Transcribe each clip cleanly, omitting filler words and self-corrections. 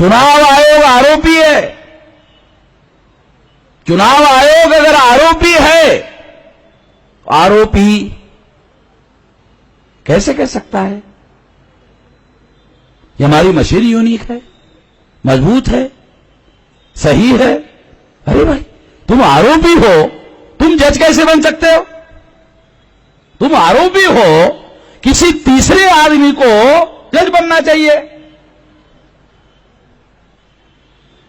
चुनाव आयोग आरोपी है। चुनाव आयोग अगर आरोपी है, आरोपी कैसे कह सकता है ये हमारी मशीन यूनिक है, मजबूत है, सही है? अरे भाई, तुम आरोपी हो, तुम जज कैसे बन सकते हो? तुम आरोपी हो, किसी तीसरे आदमी को जज बनना चाहिए।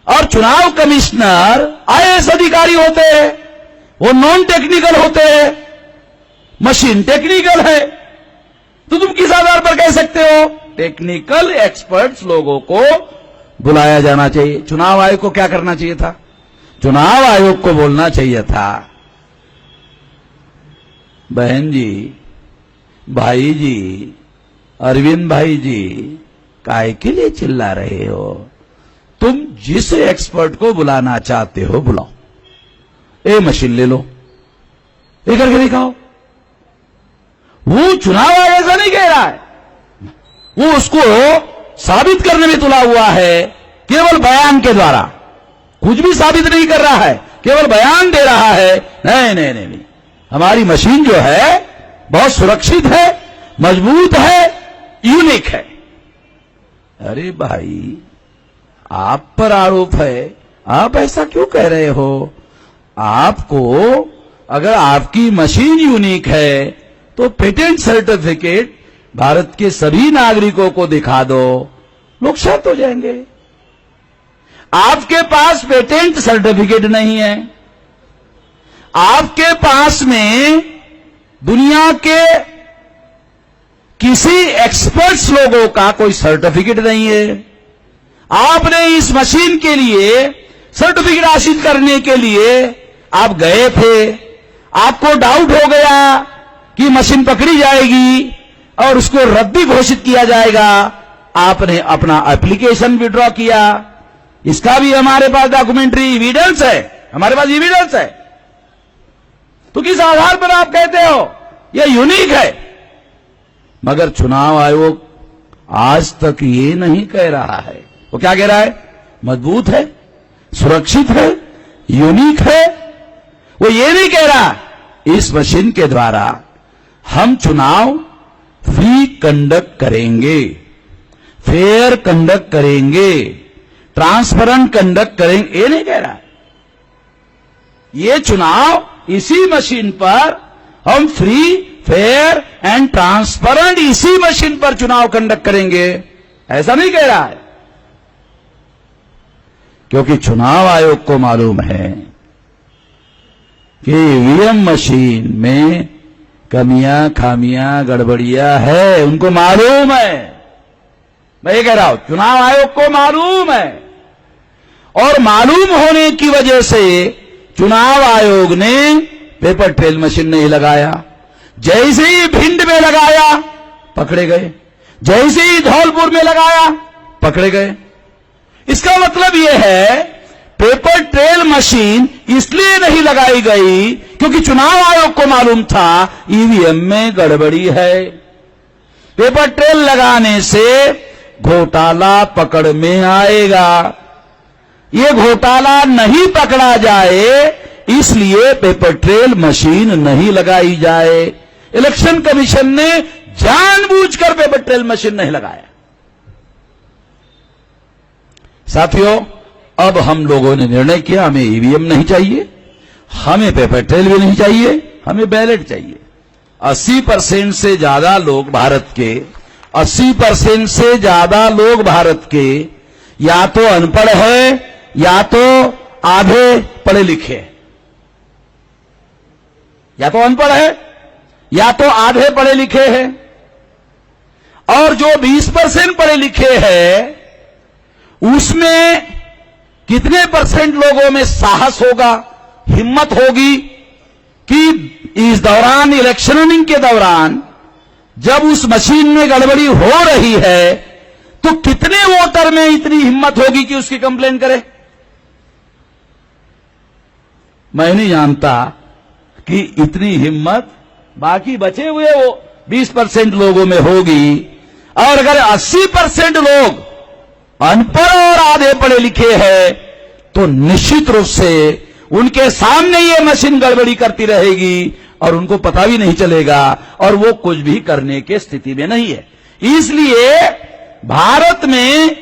और चुनाव कमिश्नर आईएएस अधिकारी होते हैं, वो नॉन टेक्निकल होते हैं, मशीन टेक्निकल है। तो तुम किस आधार पर कह सकते हो? टेक्निकल एक्सपर्ट्स लोगों को बुलाया जाना चाहिए। चुनाव आयोग को क्या करना चाहिए था? चुनाव आयोग को बोलना चाहिए था, बहन जी, भाई जी, अरविंद भाई जी, काहे के लिए चिल्ला रहे हो? तुम जिस एक्सपर्ट को बुलाना चाहते हो बुलाओ, ए मशीन ले लो, ये करके दिखाओ। वो चुनाव आयोग ऐसा नहीं कह रहा है, वो उसको साबित करने में तुला हुआ है केवल बयान के द्वारा, कुछ भी साबित नहीं कर रहा है, केवल बयान दे रहा है। नहीं नहीं नहीं, नहीं। हमारी मशीन जो है बहुत सुरक्षित है, मजबूत है, यूनिक है। अरे भाई, आप पर आरोप है, आप ऐसा क्यों कह रहे हो? आपको अगर आपकी मशीन यूनिक है तो पेटेंट सर्टिफिकेट भारत के सभी नागरिकों को दिखा दो, लोग शांत हो जाएंगे। आपके पास पेटेंट सर्टिफिकेट नहीं है, आपके पास में दुनिया के किसी एक्सपर्ट्स लोगों का कोई सर्टिफिकेट नहीं है। आपने इस मशीन के लिए सर्टिफिकेट हासिल करने के लिए आप गए थे, आपको डाउट हो गया कि मशीन पकड़ी जाएगी और उसको रद्दी घोषित किया जाएगा, आपने अपना एप्लीकेशन विड्रॉ किया। इसका भी हमारे पास डॉक्यूमेंट्री एविडेंस है, हमारे पास एविडेंस है। तो किस आधार पर आप कहते हो यह यूनिक है? मगर चुनाव आयोग आज तक ये नहीं कह रहा है। वो क्या कह रहा है? मजबूत है, सुरक्षित है, यूनिक है। वो ये नहीं कह रहा इस मशीन के द्वारा हम चुनाव फ्री कंडक्ट करेंगे, फेयर कंडक्ट करेंगे, ट्रांसपेरेंट कंडक्ट करेंगे, ये नहीं कह रहा। ये चुनाव इसी मशीन पर हम फ्री, फेयर एंड ट्रांसपेरेंट इसी मशीन पर चुनाव कंडक्ट करेंगे, ऐसा नहीं कह रहा है। क्योंकि चुनाव आयोग को मालूम है कि ईवीएम मशीन में कमियां, खामियां, गड़बड़ियां है, उनको मालूम है। मैं ये कह रहा हूं, चुनाव आयोग को मालूम है, और मालूम होने की वजह से चुनाव आयोग ने पेपर ट्रेल मशीन नहीं लगाया। जैसे ही भिंड में लगाया पकड़े गए, जैसे ही धौलपुर में लगाया पकड़े गए। इसका मतलब यह है पेपर ट्रेल मशीन इसलिए नहीं लगाई गई क्योंकि चुनाव आयोग को मालूम था ईवीएम में गड़बड़ी है। पेपर ट्रेल लगाने से घोटाला पकड़ में आएगा, ये घोटाला नहीं पकड़ा जाए इसलिए पेपर ट्रेल मशीन नहीं लगाई जाए। इलेक्शन कमीशन ने जानबूझकर पेपर ट्रेल मशीन नहीं लगाया। साथियों, अब हम लोगों ने निर्णय किया, हमें ईवीएम नहीं चाहिए, हमें पेपर ट्रेल भी नहीं चाहिए, हमें बैलेट चाहिए। 80% से ज्यादा लोग भारत के 80% से ज्यादा लोग भारत के या तो अनपढ़ है या तो आधे पढ़े लिखे, या तो अनपढ़ है या तो आधे पढ़े लिखे हैं। और जो 20% पढ़े लिखे हैं उसमें कितने परसेंट लोगों में साहस होगा, हिम्मत होगी कि इस दौरान, इलेक्शनिंग के दौरान जब उस मशीन में गड़बड़ी हो रही है तो कितने वोटर में इतनी हिम्मत होगी कि उसकी कंप्लेन करे? मैं नहीं जानता कि इतनी हिम्मत बाकी बचे हुए वो 20% लोगों में होगी। और अगर 80% लोग अनपढ़ और आधे पढ़े लिखे हैं तो निश्चित रूप से उनके सामने ये मशीन गड़बड़ी करती रहेगी और उनको पता भी नहीं चलेगा और वो कुछ भी करने की स्थिति में नहीं है। इसलिए भारत में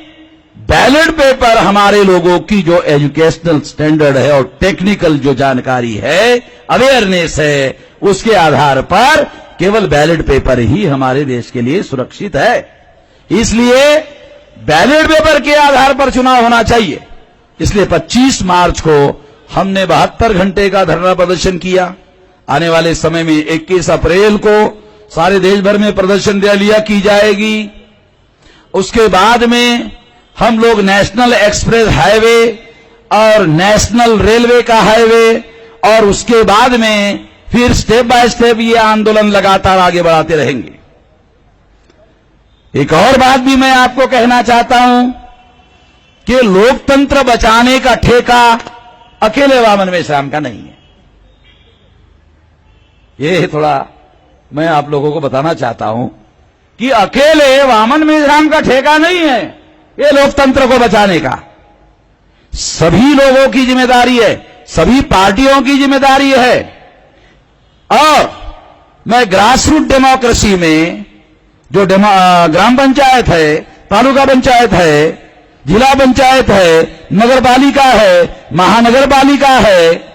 बैलेट पेपर हमारे लोगों की जो एजुकेशनल स्टैंडर्ड है और टेक्निकल जो जानकारी है, अवेयरनेस है, उसके आधार पर केवल बैलेट पेपर ही हमारे देश के लिए सुरक्षित है। इसलिए बैलेट पेपर के आधार पर चुनाव होना चाहिए। इसलिए 25 मार्च को हमने 72 घंटे का धरना प्रदर्शन किया। आने वाले समय में 21 अप्रैल को सारे देश भर में प्रदर्शन रैलियां की जाएगी। उसके बाद में हम लोग नेशनल एक्सप्रेस हाईवे और नेशनल रेलवे का हाईवे और उसके बाद में फिर स्टेप बाय स्टेप ये आंदोलन लगातार आगे बढ़ाते रहेंगे। एक और बात भी मैं आपको कहना चाहता हूं कि लोकतंत्र बचाने का ठेका अकेले वामन मेश्राम का नहीं है। ये थोड़ा मैं आप लोगों को बताना चाहता हूं कि अकेले वामन मेश्राम का ठेका नहीं है ये लोकतंत्र को बचाने का। सभी लोगों की जिम्मेदारी है, सभी पार्टियों की जिम्मेदारी है। और मैं ग्रास रूट डेमोक्रेसी में जो ग्राम पंचायत है, तालुका पंचायत है, जिला पंचायत है, नगर पालिका है, महानगर पालिका है,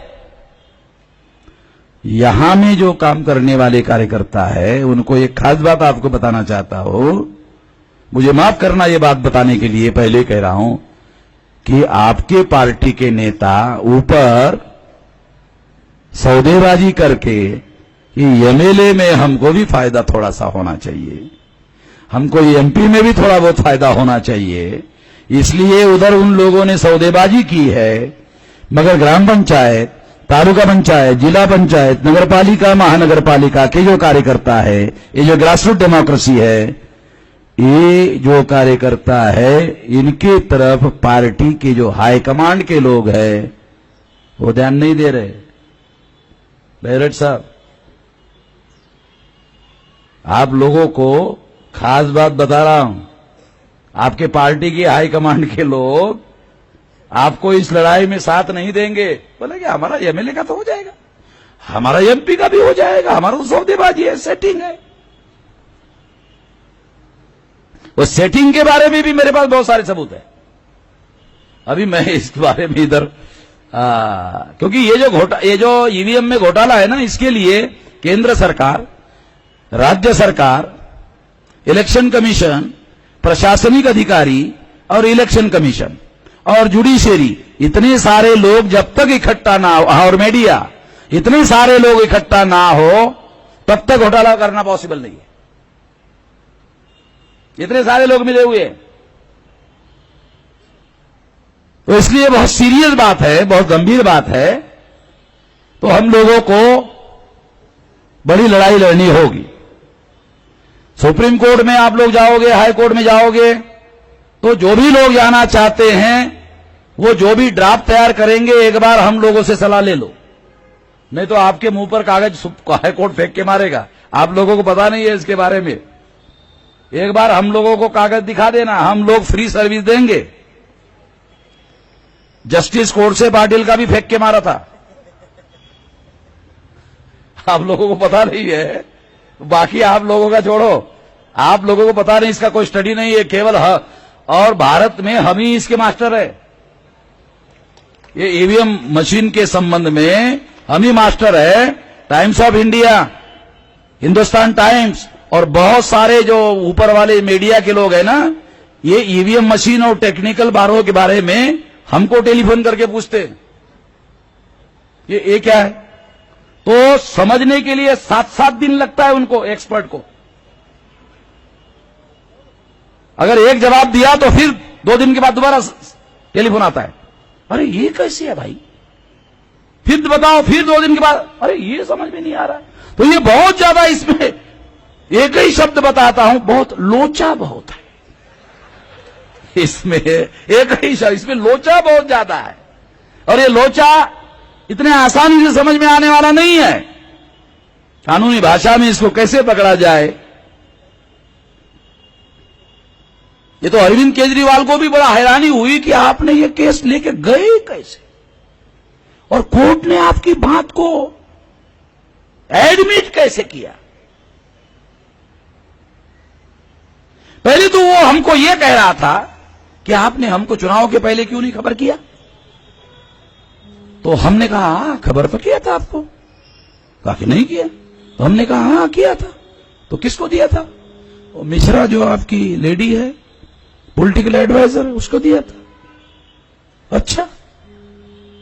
यहां में जो काम करने वाले कार्यकर्ता है उनको एक खास बात आपको बताना चाहता हूं। मुझे माफ करना ये बात बताने के लिए पहले कह रहा हूं कि आपके पार्टी के नेता ऊपर सौदेबाजी करके कि एमएलए में हमको भी फायदा थोड़ा सा होना चाहिए, हमको एमपी में भी थोड़ा बहुत फायदा होना चाहिए, इसलिए उधर उन लोगों ने सौदेबाजी की है। मगर ग्राम पंचायत, तालुका पंचायत, जिला पंचायत, नगर पालिका, महानगर पालिका के जो कार्यकर्ता है, ये जो ग्रास रूट डेमोक्रेसी है, ये जो कार्यकर्ता है, इनके तरफ पार्टी के जो हाईकमांड के लोग हैं वो ध्यान नहीं दे रहे। बैरट साहब, आप लोगों को खास बात बता रहा हूं, आपके पार्टी की हाईकमांड के लोग आपको इस लड़ाई में साथ नहीं देंगे। बोले कि हमारा एमएलए का तो हो जाएगा, हमारा एमपी का भी हो जाएगा, हमारा तो सौदेबाजी है, सेटिंग है। वो सेटिंग के बारे में भी मेरे पास बहुत सारे सबूत है। अभी मैं इस बारे में इधर क्योंकि ये जो ईवीएम में घोटाला है ना, इसके लिए केंद्र सरकार, राज्य सरकार, इलेक्शन कमीशन, प्रशासनिक अधिकारी और इलेक्शन कमीशन और जुडिशरी, इतने सारे लोग जब तक इकट्ठा ना हो, और मीडिया, इतने सारे लोग इकट्ठा ना हो तब तक घोटाला करना पॉसिबल नहीं है। इतने सारे लोग मिले हुए हैं, तो इसलिए बहुत सीरियस बात है, बहुत गंभीर बात है। तो हम लोगों को बड़ी लड़ाई लड़नी होगी। सुप्रीम कोर्ट में आप लोग जाओगे, हाई कोर्ट में जाओगे, तो जो भी लोग जाना चाहते हैं वो जो भी ड्राफ्ट तैयार करेंगे एक बार हम लोगों से सलाह ले लो, नहीं तो आपके मुंह पर कागज हाई कोर्ट फेंक के मारेगा। आप लोगों को पता नहीं है इसके बारे में। एक बार हम लोगों को कागज दिखा देना, हम लोग फ्री सर्विस देंगे। जस्टिस कोर्ट से पाटिल का भी फेंक के मारा था, आप लोगों को पता नहीं है। बाकी आप लोगों का छोड़ो, आप लोगों को पता नहीं, इसका कोई स्टडी नहीं है, केवल और भारत में हम ही इसके मास्टर है। ये ईवीएम मशीन के संबंध में हम ही मास्टर है। Times of India, Hindustan times और बहुत सारे जो ऊपर वाले मीडिया के लोग हैं ना, ये ईवीएम मशीन और टेक्निकल बारों के बारे में हमको टेलीफोन करके पूछते हैं ये क्या है। तो समझने के लिए 7-7 दिन लगता है उनको, एक्सपर्ट को। अगर एक जवाब दिया तो फिर 2 दिन के बाद दोबारा टेलीफोन आता है, अरे ये कैसे है भाई, फिर बताओ, फिर 2 दिन के बाद, अरे ये समझ में नहीं आ रहा है। तो ये बहुत ज्यादा, इसमें एक ही शब्द बताता हूं, बहुत लोचा बहुत है इसमें, एक ही शब्द, इसमें लोचा बहुत ज्यादा है। और ये लोचा इतने आसानी से समझ में आने वाला नहीं है। कानूनी भाषा में इसको कैसे पकड़ा जाए ये तो अरविंद केजरीवाल को भी बड़ा हैरानी हुई कि आपने ये केस लेके गए कैसे, और कोर्ट ने आपकी बात को एडमिट कैसे किया। पहले तो वो हमको ये कह रहा था कि आपने हमको चुनाव के पहले क्यों नहीं खबर किया, तो हमने कहा हाँ खबर तो किया था आपको, कहा कि नहीं किया, तो हमने कहा हाँ किया था, तो किसको दिया था, वो मिश्रा जो आपकी लेडी है पॉलिटिकल एडवाइजर, उसको दिया था। अच्छा,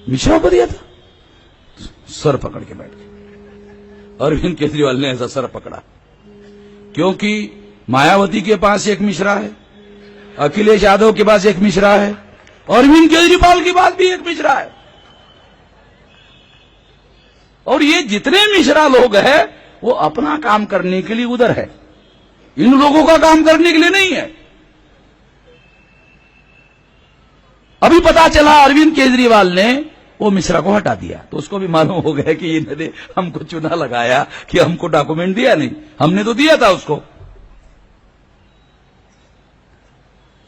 मिश्रा को दिया था। सर पकड़ के बैठ गए। अरविंद केजरीवाल ने ऐसा सर पकड़ा, क्योंकि मायावती के पास एक मिश्रा है, अखिलेश यादव के पास एक मिश्रा है, अरविंद केजरीवाल के पास भी एक मिश्रा है, और ये जितने मिश्रा लोग हैं वो अपना काम करने के लिए उधर है, इन लोगों का काम करने के लिए नहीं है। अभी पता चला अरविंद केजरीवाल ने वो मिश्रा को हटा दिया, तो उसको भी मालूम हो गया कि इन्होंने हमको चुना लगाया कि हमको डॉक्यूमेंट दिया नहीं, हमने तो दिया था उसको।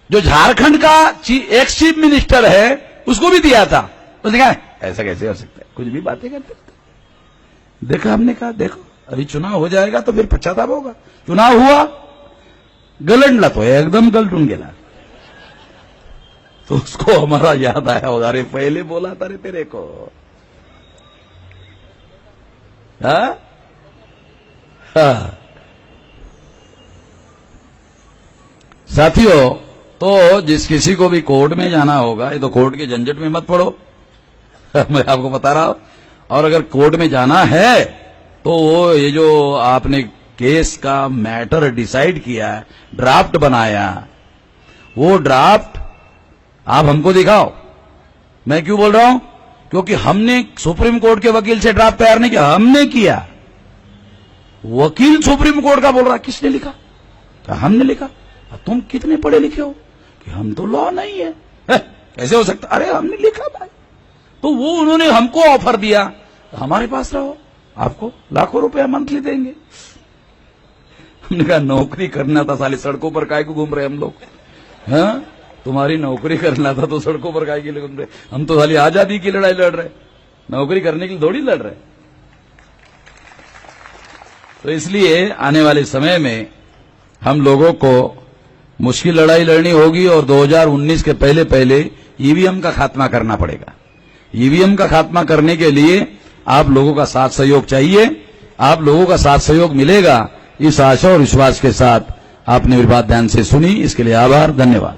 जो झारखंड का एक्स चीफ मिनिस्टर है उसको भी दिया था, तो देखा ऐसा कैसे हो सकता है, कुछ भी बातें करते। देखा, हमने कहा देखो अभी चुनाव हो जाएगा तो फिर पश्चाताप होगा। चुनाव हुआ, गलंडला तो एकदम गलटून गेला, तो उसको हमारा याद आया होगा, अरे पहले बोला था रे तेरे को। हाँ? साथियों, तो जिस किसी को भी कोर्ट में जाना होगा, ये तो कोर्ट के झंझट में मत पड़ो, मैं आपको बता रहा हूं। और अगर कोर्ट में जाना है तो वो ये जो आपने केस का मैटर डिसाइड किया, ड्राफ्ट बनाया, वो ड्राफ्ट आप हमको दिखाओ। मैं क्यों बोल रहा हूं, क्योंकि हमने सुप्रीम कोर्ट के वकील से ड्राफ्ट तैयार नहीं किया, हमने किया। वकील सुप्रीम कोर्ट का बोल रहा, किसने लिखा, क्या हमने लिखा। तुम कितने पढ़े लिखे हो, कि हम तो लॉ नहीं है, कैसे हो सकता, अरे हमने लिखा भाई। तो वो उन्होंने हमको ऑफर दिया, हमारे पास रहो, आपको लाखों रुपया मंथली देंगे। हमने कहा नौकरी करना था, साले सड़कों पर काहे को घूम रहे हम लोग, हाँ तुम्हारी नौकरी करना था तो सड़कों पर काहे के लिए घूम रहे, हम तो साली आजादी की लड़ाई लड़ रहे, नौकरी करने के लिए थोड़ी लड़ रहे। तो इसलिए आने वाले समय में हम लोगों को मुश्किल लड़ाई लड़नी होगी, और 2019 के पहले पहले ईवीएम का खात्मा करना पड़ेगा। ईवीएम का खात्मा करने के लिए आप लोगों का साथ सहयोग चाहिए, आप लोगों का साथ सहयोग मिलेगा, इस आशा और विश्वास के साथ आपने मेरी बात ध्यान से सुनी, इसके लिए आभार, धन्यवाद।